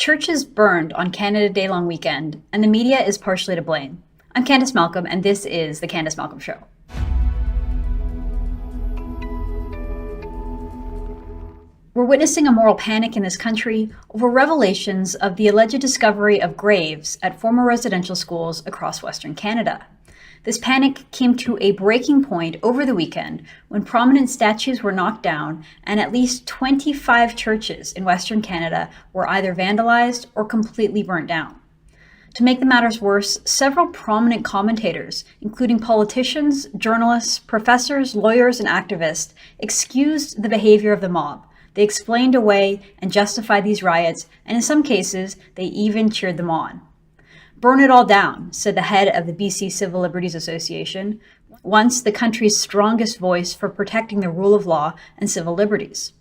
Churches burned on Canada Day long weekend, and the media is partially to blame. I'm Candace Malcolm, and this is The Candace Malcolm Show. We're witnessing a moral panic in this country over revelations of the alleged discovery of graves at former residential schools across Western Canada. This panic came to a breaking point over the weekend when prominent statues were knocked down and at least 25 churches in Western Canada were either vandalized or completely burnt down. To make the matters worse, several prominent commentators, including politicians, journalists, professors, lawyers, and activists, excused the behavior of the mob. They explained away and justified these riots, and in some cases, they even cheered them on. "Burn it all down," said the head of the BC Civil Liberties Association, once the country's strongest voice for protecting the rule of law and civil liberties.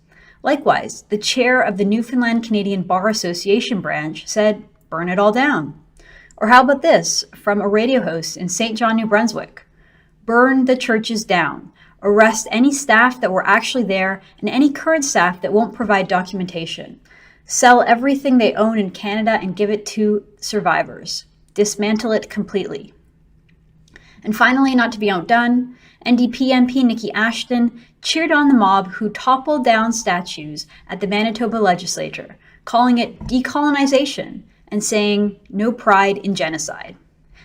Likewise, the chair of the Newfoundland Canadian Bar Association branch said, "Burn it all down." Or how about this from a radio host in St. John, New Brunswick? "Burn the churches down. Arrest any staff that were actually there and any current staff that won't provide documentation. Sell everything they own in Canada and give it to survivors. Dismantle it completely." And finally, not to be outdone, NDP MP Nikki Ashton cheered on the mob who toppled down statues at the Manitoba legislature, calling it decolonization and saying no pride in genocide.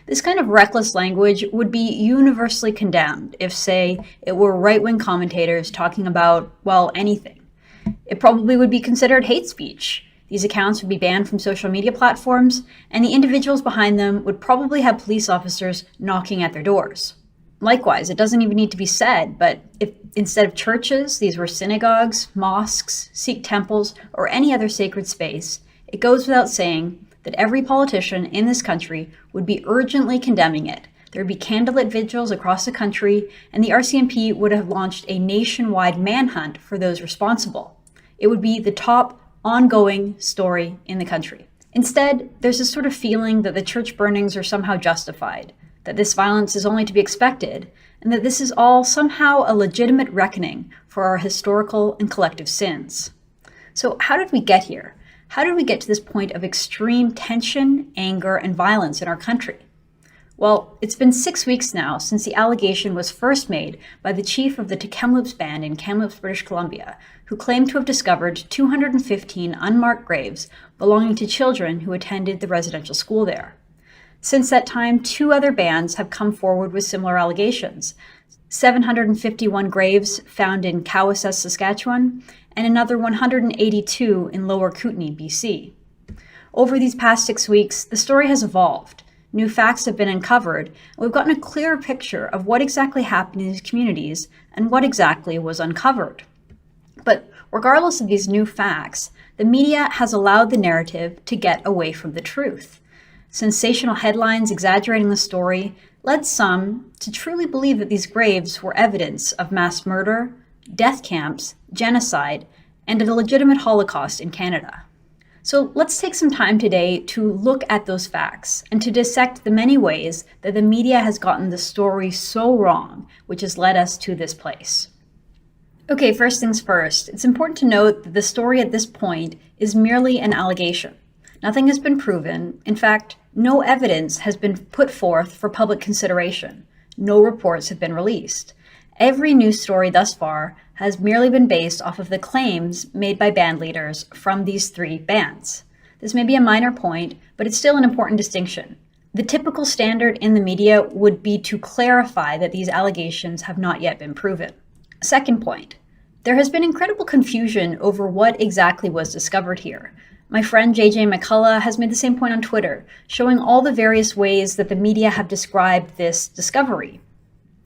This kind of reckless language would be universally condemned if, say, it were right-wing commentators talking about, well, anything. It probably would be considered hate speech. These accounts would be banned from social media platforms, and the individuals behind them would probably have police officers knocking at their doors. Likewise, it doesn't even need to be said, but if instead of churches, these were synagogues, mosques, Sikh temples, or any other sacred space, it goes without saying that every politician in this country would be urgently condemning it. There would be candlelit vigils across the country, and the RCMP would have launched a nationwide manhunt for those responsible. It would be the top ongoing story in the country. Instead, there's this sort of feeling that the church burnings are somehow justified, that this violence is only to be expected, and that this is all somehow a legitimate reckoning for our historical and collective sins. So how did we get here? How did we get to this point of extreme tension, anger, and violence in our country? Well, it's been 6 weeks now since the allegation was first made by the chief of the Kamloops Band in Kamloops, British Columbia, who claimed to have discovered 215 unmarked graves belonging to children who attended the residential school there. Since that time, 2 other bands have come forward with similar allegations. 751 graves found in Cowessess, Saskatchewan, and another 182 in Lower Kootenay, BC. Over these past 6 weeks, the story has evolved. New facts have been uncovered, and we've gotten a clearer picture of what exactly happened in these communities and what exactly was uncovered. But regardless of these new facts, the media has allowed the narrative to get away from the truth. Sensational headlines exaggerating the story led some to truly believe that these graves were evidence of mass murder, death camps, genocide, and a legitimate Holocaust in Canada. So let's take some time today to look at those facts and to dissect the many ways that the media has gotten the story so wrong, which has led us to this place. Okay, first things first, it's important to note that the story at this point is merely an allegation. Nothing has been proven. In fact, no evidence has been put forth for public consideration. No reports have been released. Every news story thus far has merely been based off of the claims made by band leaders from these 3 bands. This may be a minor point, but it's still an important distinction. The typical standard in the media would be to clarify that these allegations have not yet been proven. Second point, there has been incredible confusion over what exactly was discovered here. My friend JJ McCullough has made the same point on Twitter, showing all the various ways that the media have described this discovery.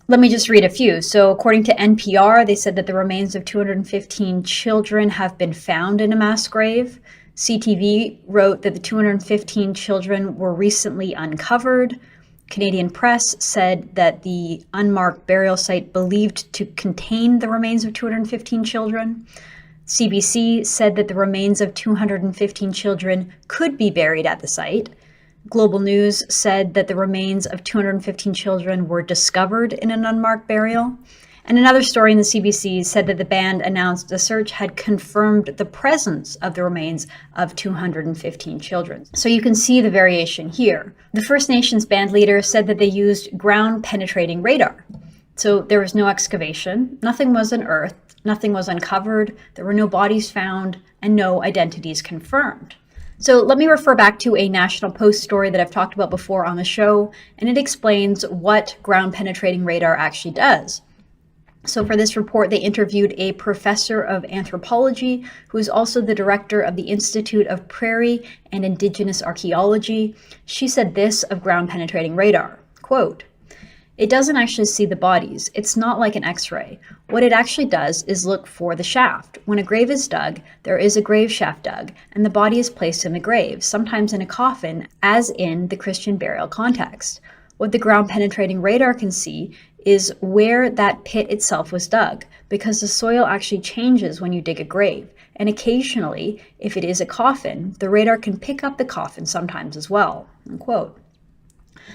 Let me just read a few. So according to NPR, they said that the remains of 215 children have been found in a mass grave. CTV wrote that the 215 children were recently uncovered. Canadian Press said that the unmarked burial site believed to contain the remains of 215 children. CBC said that the remains of 215 children could be buried at the site. Global News said that the remains of 215 children were discovered in an unmarked burial. And another story in the CBC said that the band announced the search had confirmed the presence of the remains of 215 children. So you can see the variation here. The First Nations band leader said that they used ground-penetrating radar. So there was no excavation, nothing was unearthed, nothing was uncovered, there were no bodies found, and no identities confirmed. So let me refer back to a National Post story that I've talked about before on the show, and it explains what ground-penetrating radar actually does. So for this report, they interviewed a professor of anthropology who is also the director of the Institute of Prairie and Indigenous Archaeology. She said this of ground-penetrating radar, quote, "It doesn't actually see the bodies. It's not like an X-ray. What it actually does is look for the shaft. When a grave is dug, there is a grave shaft dug, and the body is placed in the grave, sometimes in a coffin, as in the Christian burial context. What the ground-penetrating radar can see is where that pit itself was dug, because the soil actually changes when you dig a grave. And occasionally, if it is a coffin, the radar can pick up the coffin sometimes as well," unquote.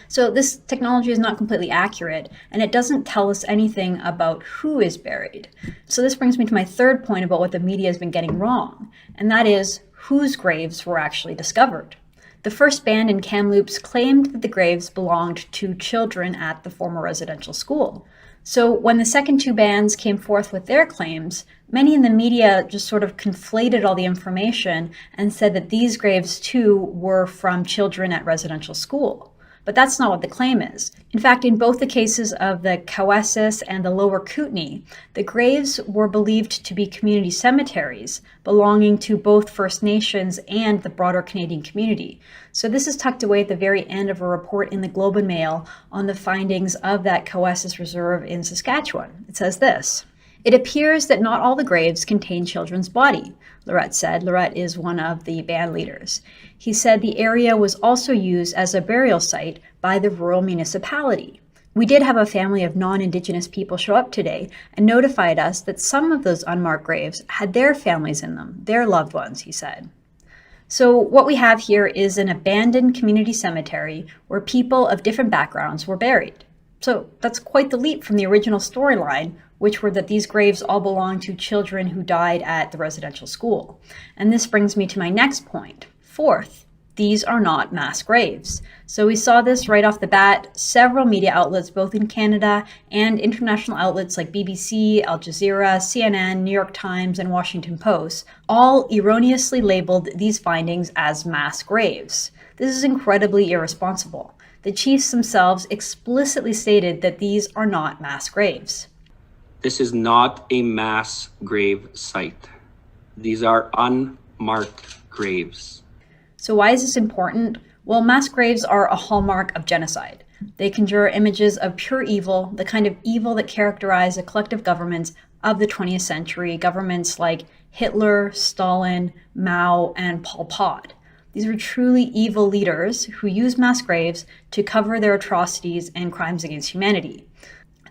So this technology is not completely accurate, and it doesn't tell us anything about who is buried. So this brings me to my third point about what the media has been getting wrong, and that is whose graves were actually discovered. The first band in Kamloops claimed that the graves belonged to children at the former residential school. So when the second two bands came forth with their claims, many in the media just sort of conflated all the information and said that these graves too were from children at residential school. But that's not what the claim is. In fact, in both the cases of the Cowessus and the Lower Kootenay, the graves were believed to be community cemeteries belonging to both First Nations and the broader Canadian community. So this is tucked away at the very end of a report in the Globe and Mail on the findings of that Cowessus Reserve in Saskatchewan. It says this: "It appears that not all the graves contain children's body," Lorette said. Lorette is one of the band leaders. He said the area was also used as a burial site by the rural municipality. "We did have a family of non-Indigenous people show up today and notified us that some of those unmarked graves had their families in them, their loved ones," he said. So what we have here is an abandoned community cemetery where people of different backgrounds were buried. So that's quite the leap from the original storyline, which were that these graves all belonged to children who died at the residential school. And this brings me to my next point. Fourth, these are not mass graves. So we saw this right off the bat. Several media outlets, both in Canada and international outlets like BBC, Al Jazeera, CNN, New York Times, and Washington Post, all erroneously labeled these findings as mass graves. This is incredibly irresponsible. The chiefs themselves explicitly stated that these are not mass graves. "This is not a mass grave site. These are unmarked graves." So why is this important? Well, mass graves are a hallmark of genocide. They conjure images of pure evil, the kind of evil that characterized the collective governments of the 20th century, governments like Hitler, Stalin, Mao, and Pol Pot. These were truly evil leaders who used mass graves to cover their atrocities and crimes against humanity.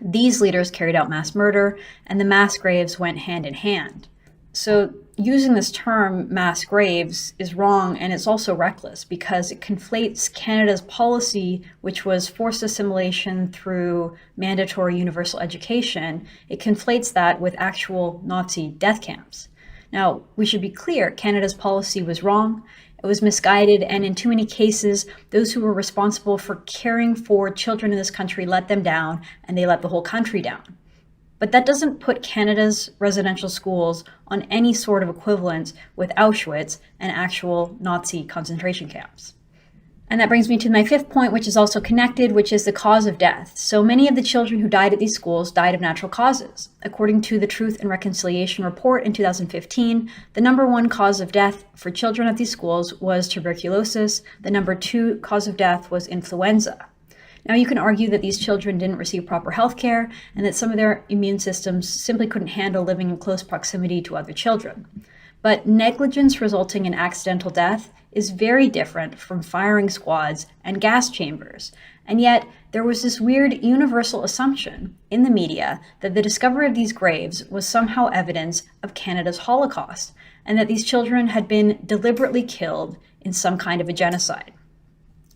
These leaders carried out mass murder, and the mass graves went hand in hand. So using this term, mass graves, is wrong, and it's also reckless because it conflates Canada's policy, which was forced assimilation through mandatory universal education. It conflates that with actual Nazi death camps. Now, we should be clear, Canada's policy was wrong. It was misguided, and in too many cases, those who were responsible for caring for children in this country let them down, and they let the whole country down. But that doesn't put Canada's residential schools on any sort of equivalence with Auschwitz and actual Nazi concentration camps. And that brings me to my fifth point, which is also connected, which is the cause of death. So many of the children who died at these schools died of natural causes. According to the Truth and Reconciliation report in 2015, the number one cause of death for children at these schools was tuberculosis. The number two cause of death was influenza. Now, you can argue that these children didn't receive proper health care and that some of their immune systems simply couldn't handle living in close proximity to other children. But negligence resulting in accidental death is very different from firing squads and gas chambers. And yet, there was this weird universal assumption in the media that the discovery of these graves was somehow evidence of Canada's Holocaust, and that these children had been deliberately killed in some kind of a genocide.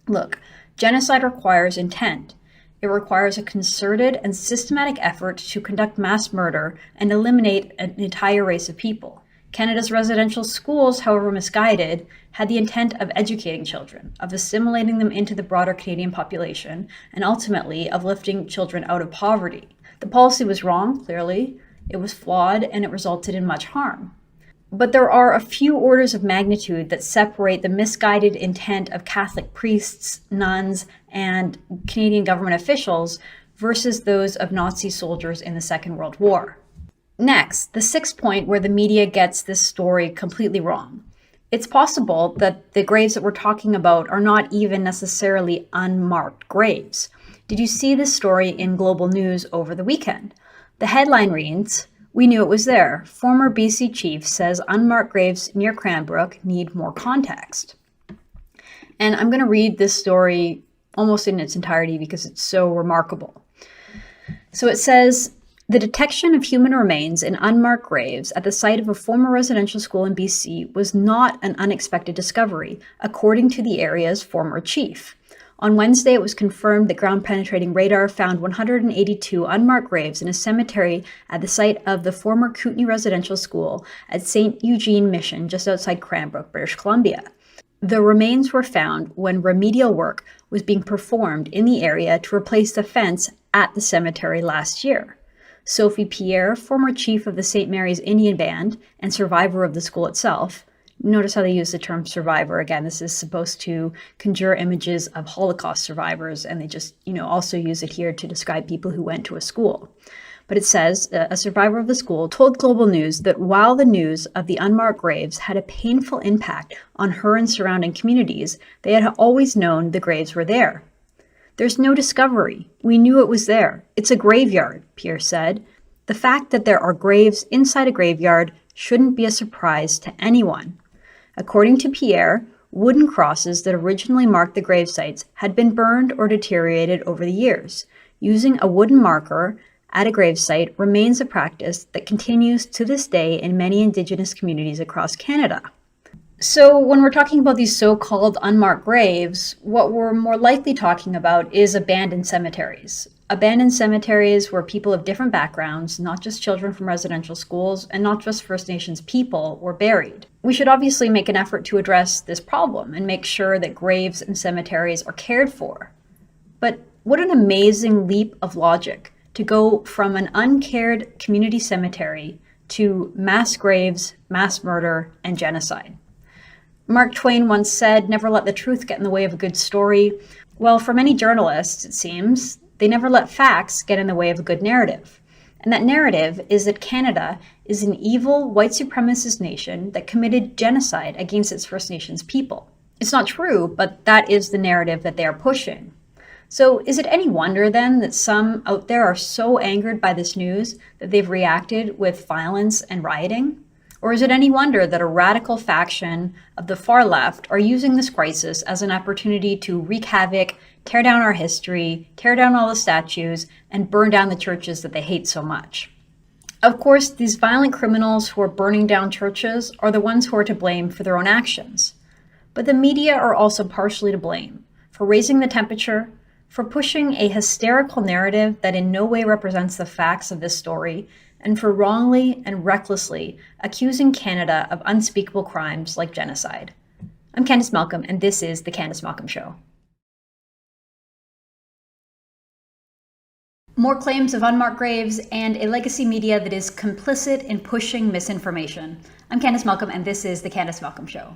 Look, genocide requires intent. It requires a concerted and systematic effort to conduct mass murder and eliminate an entire race of people. Canada's residential schools, however misguided, had the intent of educating children, of assimilating them into the broader Canadian population, and ultimately of lifting children out of poverty. The policy was wrong, clearly. It was flawed, and it resulted in much harm. But there are a few orders of magnitude that separate the misguided intent of Catholic priests, nuns, and Canadian government officials versus those of Nazi soldiers in the Second World War. Next, the sixth point where the media gets this story completely wrong. It's possible that the graves that we're talking about are not even necessarily unmarked graves. Did you see this story in Global News over the weekend? The headline reads, "We knew it was there. Former BC chief says unmarked graves near Cranbrook need more context." And I'm going to read this story almost in its entirety because it's so remarkable. So it says, "The detection of human remains in unmarked graves at the site of a former residential school in BC was not an unexpected discovery, according to the area's former chief. On Wednesday, it was confirmed that ground-penetrating radar found 182 unmarked graves in a cemetery at the site of the former Kootenay Residential School at St. Eugene Mission, just outside Cranbrook, British Columbia. The remains were found when remedial work was being performed in the area to replace the fence at the cemetery last year. Sophie Pierre, former chief of the St. Mary's Indian Band and survivor of the school itself." Notice how they use the term survivor. Again, this is supposed to conjure images of Holocaust survivors, and they just, also use it here to describe people who went to a school. But it says, a survivor of the school told Global News that while the news of the unmarked graves had a painful impact on her and surrounding communities, they had always known the graves were there. "There's no discovery. We knew it was there. It's a graveyard," Pierre said. "The fact that there are graves inside a graveyard shouldn't be a surprise to anyone." According to Pierre, wooden crosses that originally marked the grave sites had been burned or deteriorated over the years. Using a wooden marker at a gravesite remains a practice that continues to this day in many Indigenous communities across Canada. So when we're talking about these so-called unmarked graves, what we're more likely talking about is abandoned cemeteries. Abandoned cemeteries where people of different backgrounds, not just children from residential schools and not just First Nations people, were buried. We should obviously make an effort to address this problem and make sure that graves and cemeteries are cared for. But what an amazing leap of logic to go from an uncared community cemetery to mass graves, mass murder, and genocide. Mark Twain once said, "Never let the truth get in the way of a good story." Well, for many journalists, it seems, they never let facts get in the way of a good narrative. And that narrative is that Canada is an evil white supremacist nation that committed genocide against its First Nations people. It's not true, but that is the narrative that they are pushing. So is it any wonder then that some out there are so angered by this news that they've reacted with violence and rioting? Or is it any wonder that a radical faction of the far left are using this crisis as an opportunity to wreak havoc, tear down our history, tear down all the statues, and burn down the churches that they hate so much? Of course, these violent criminals who are burning down churches are the ones who are to blame for their own actions. But the media are also partially to blame for raising the temperature, for pushing a hysterical narrative that in no way represents the facts of this story, and for wrongly and recklessly accusing Canada of unspeakable crimes like genocide. I'm Candice Malcolm, and this is The Candice Malcolm Show. More claims of unmarked graves and a legacy media that is complicit in pushing misinformation. I'm Candice Malcolm, and this is The Candice Malcolm Show.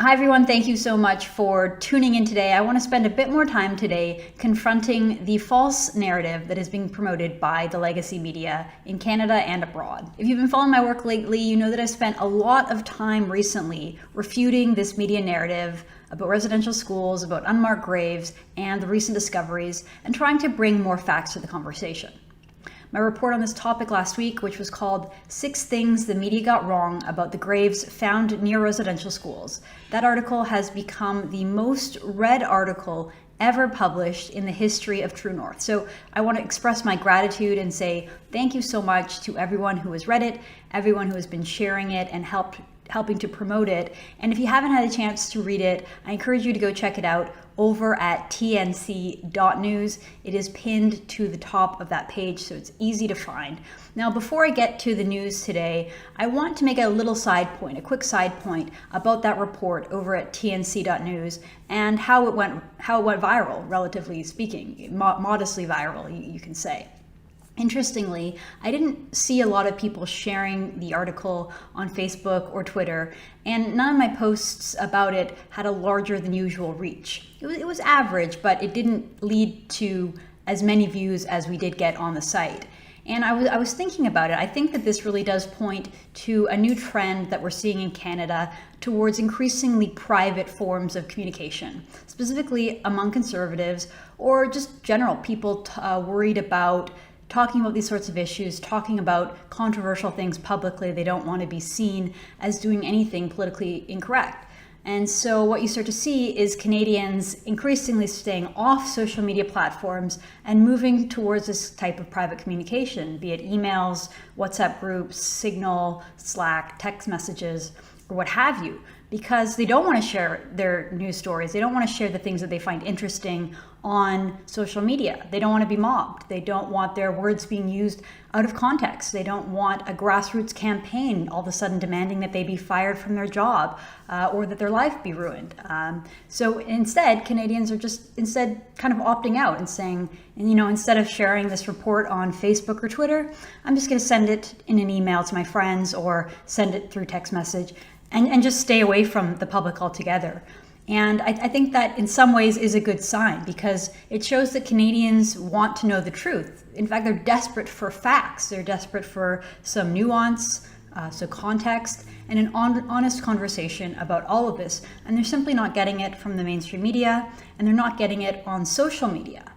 Hi everyone, thank you so much for tuning in today. I want to spend a bit more time today confronting the false narrative that is being promoted by the legacy media in Canada and abroad. If you've been following my work lately, you know that I've spent a lot of time recently refuting this media narrative about residential schools, about unmarked graves, and the recent discoveries, and trying to bring more facts to the conversation. My report on this topic last week, which was called 6 Things the Media Got Wrong About the Graves Found Near Residential Schools. That article has become the most read article ever published in the history of True North. So I want to express my gratitude and say thank you so much to everyone who has read it, everyone who has been sharing it and helped helping to promote it. And if you haven't had a chance to read it, I encourage you to go check it out over at tnc.news. It is pinned to the top of that page, so it's easy to find. Now, before I get to the news today, I want to make a little side point, a quick side point about that report over at tnc.news and how it went viral, relatively speaking, modestly viral, you can say. Interestingly, I didn't see a lot of people sharing the article on Facebook or Twitter, and none of my posts about it had a larger than usual reach. It was average, but it didn't lead to as many views as we did get on the site. And I was thinking about it. I think that this really does point to a new trend that we're seeing in Canada towards increasingly private forms of communication, specifically among Conservatives or just general people worried about talking about these sorts of issues, talking about controversial things publicly. They don't want to be seen as doing anything politically incorrect. And so what you start to see is Canadians increasingly staying off social media platforms and moving towards this type of private communication, be it emails, WhatsApp groups, Signal, Slack, text messages, or what have you, because they don't want to share their news stories. They don't want to share the things that they find interesting on social media. They don't want to be mobbed. They don't want their words being used out of context. They don't want a grassroots campaign all of a sudden demanding that they be fired from their job or that their life be ruined. So instead, Canadians are just kind of opting out and saying, instead of sharing this report on Facebook or Twitter, I'm just going to send it in an email to my friends or send it through text message and just stay away from the public altogether. And I think that in some ways is a good sign because it shows that Canadians want to know the truth. In fact, they're desperate for facts. They're desperate for some nuance, so context, and an honest conversation about all of this. And they're simply not getting it from the mainstream media, and they're not getting it on social media.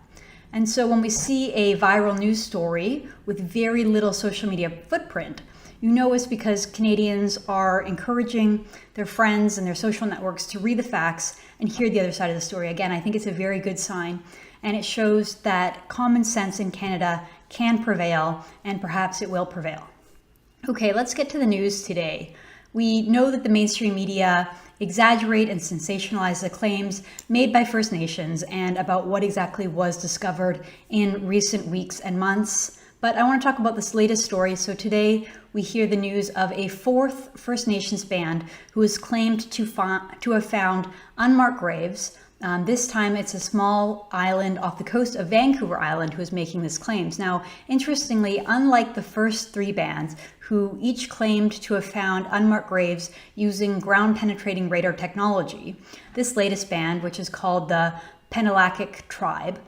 And so when we see a viral news story with very little social media footprint, you know it's because Canadians are encouraging their friends and their social networks to read the facts and hear the other side of the story. Again, I think it's a very good sign, and it shows that common sense in Canada can prevail, and perhaps it will prevail. Okay, let's get to the news today. We know that the mainstream media exaggerate and sensationalize the claims made by First Nations and about what exactly was discovered in recent weeks and months. But I want to talk about this latest story. So today we hear the news of a fourth First Nations band who is claimed to have found unmarked graves. This time it's a small island off the coast of Vancouver Island who is making these claims. Now, interestingly, unlike the first three bands who each claimed to have found unmarked graves using ground-penetrating radar technology, this latest band, which is called the Penelakik Tribe,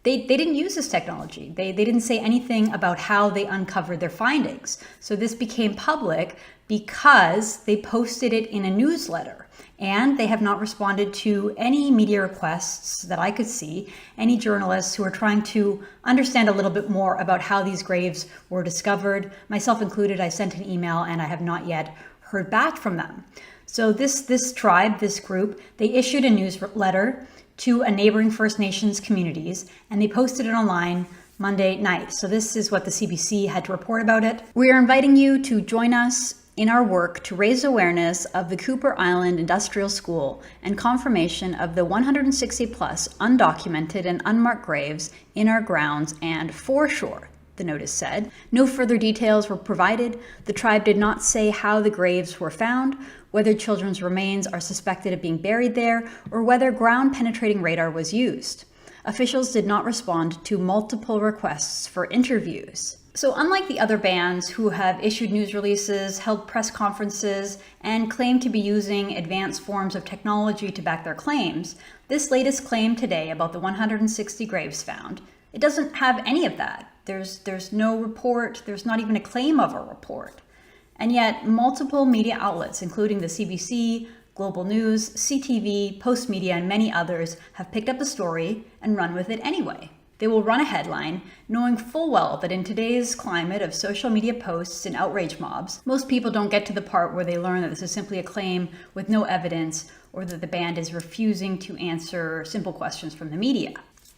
They didn't use this technology. They didn't say anything about how they uncovered their findings. So this became public because they posted it in a newsletter. And they have not responded to any media requests that I could see, any journalists who are trying to understand a little bit more about how these graves were discovered. Myself included, I sent an email and I have not yet heard back from them. So this tribe, this group, they issued a newsletter to a neighboring First Nations communities, and they posted it online Monday night. So this is what the CBC had to report about it. We are inviting you to join us in our work to raise awareness of the Cooper Island Industrial School and confirmation of the 160 plus undocumented and unmarked graves in our grounds and foreshore, the notice said. No further details were provided. The tribe did not say how the graves were found, whether children's remains are suspected of being buried there, or whether ground-penetrating radar was used. Officials did not respond to multiple requests for interviews. So unlike the other bands who have issued news releases, held press conferences, and claim to be using advanced forms of technology to back their claims, this latest claim today about the 160 graves found, it doesn't have any of that. There's no report, there's not even a claim of a report. And yet multiple media outlets, including the CBC, Global News, CTV, Postmedia, and many others have picked up the story and run with it anyway. They will run a headline knowing full well that in today's climate of social media posts and outrage mobs, most people don't get to the part where they learn that this is simply a claim with no evidence or that the band is refusing to answer simple questions from the media.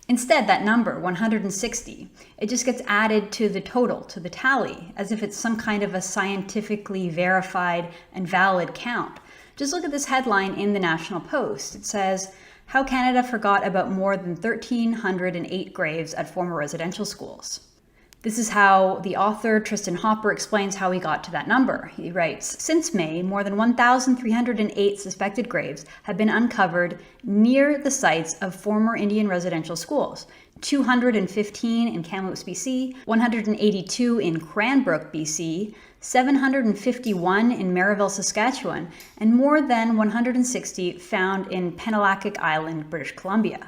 Instead, that number, 160, it just gets added to the total, to the tally, as if it's some kind of a scientifically verified and valid count. Just look at this headline in the National Post. It says, "How Canada Forgot About More Than 1,308 Graves at Former Residential Schools." This is how the author, Tristan Hopper, explains how he got to that number. He writes, "Since May, more than 1,308 suspected graves have been uncovered near the sites of former Indian residential schools. 215 in Kamloops, BC, 182 in Cranbrook, BC, 751 in Merivale, Saskatchewan, and more than 160 found in Penelakik Island, British Columbia."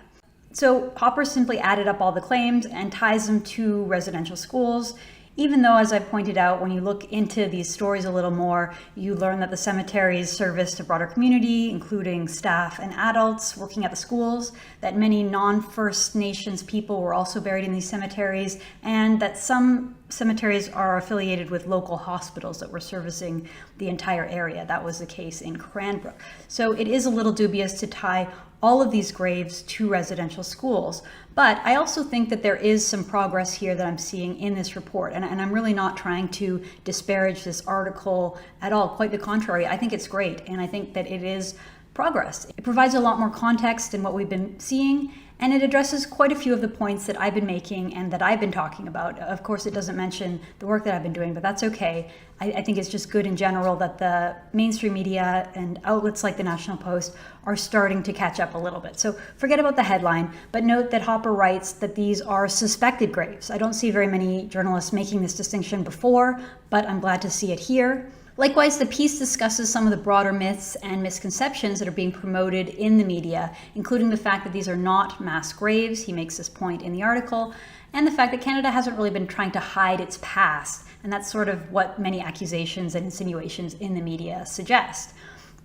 So Hopper simply added up all the claims and ties them to residential schools, even though, as I pointed out, when you look into these stories a little more, you learn that the cemeteries serviced a broader community, including staff and adults working at the schools, that many non-First Nations people were also buried in these cemeteries, and that some cemeteries are affiliated with local hospitals that were servicing the entire area. That was the case in Cranbrook. So it is a little dubious to tie all of these graves to residential schools. But I also think that there is some progress here that I'm seeing in this report. And I'm really not trying to disparage this article at all. Quite the contrary. I think it's great. And I think that it is progress. It provides a lot more context in what we've been seeing. And it addresses quite a few of the points that I've been making and that I've been talking about. Of course, it doesn't mention the work that I've been doing, but that's okay. I think it's just good in general that the mainstream media and outlets like the National Post are starting to catch up a little bit. So forget about the headline, but note that Hopper writes that these are suspected graves. I don't see very many journalists making this distinction before, but I'm glad to see it here. Likewise, the piece discusses some of the broader myths and misconceptions that are being promoted in the media, including the fact that these are not mass graves. He makes this point in the article, and the fact that Canada hasn't really been trying to hide its past, and that's sort of what many accusations and insinuations in the media suggest.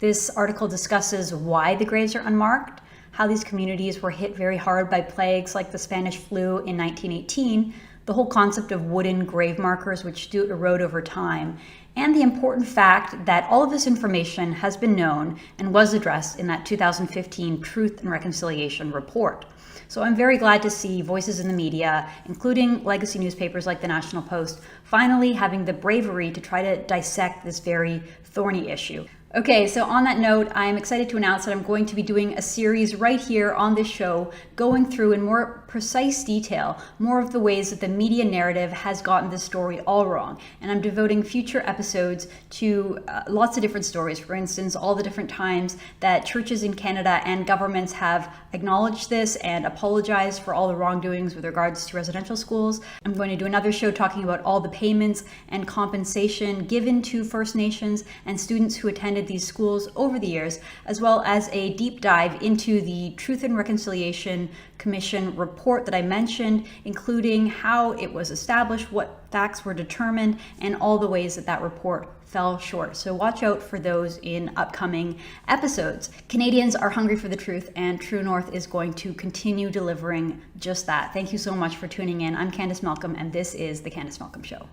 This article discusses why the graves are unmarked, how these communities were hit very hard by plagues like the Spanish flu in 1918, the whole concept of wooden grave markers which do erode over time, and the important fact that all of this information has been known and was addressed in that 2015 Truth and Reconciliation report. So I'm very glad to see voices in the media, including legacy newspapers like the National Post, finally having the bravery to try to dissect this very thorny issue. Okay, so on that note, I'm excited to announce that I'm going to be doing a series right here on this show, going through in more precise detail more of the ways that the media narrative has gotten this story all wrong. And I'm devoting future episodes to lots of different stories. For instance, all the different times that churches in Canada and governments have acknowledged this and apologized for all the wrongdoings with regards to residential schools. I'm going to do another show talking about all the payments and compensation given to First Nations and students who attended these schools over the years, as well as a deep dive into the Truth and Reconciliation Commission report that I mentioned, including how it was established, what facts were determined, and all the ways that that report fell short. So watch out for those in upcoming episodes. Canadians are hungry for the truth, and True North is going to continue delivering just that. Thank you so much for tuning in. I'm Candice Malcolm, and this is The Candice Malcolm Show.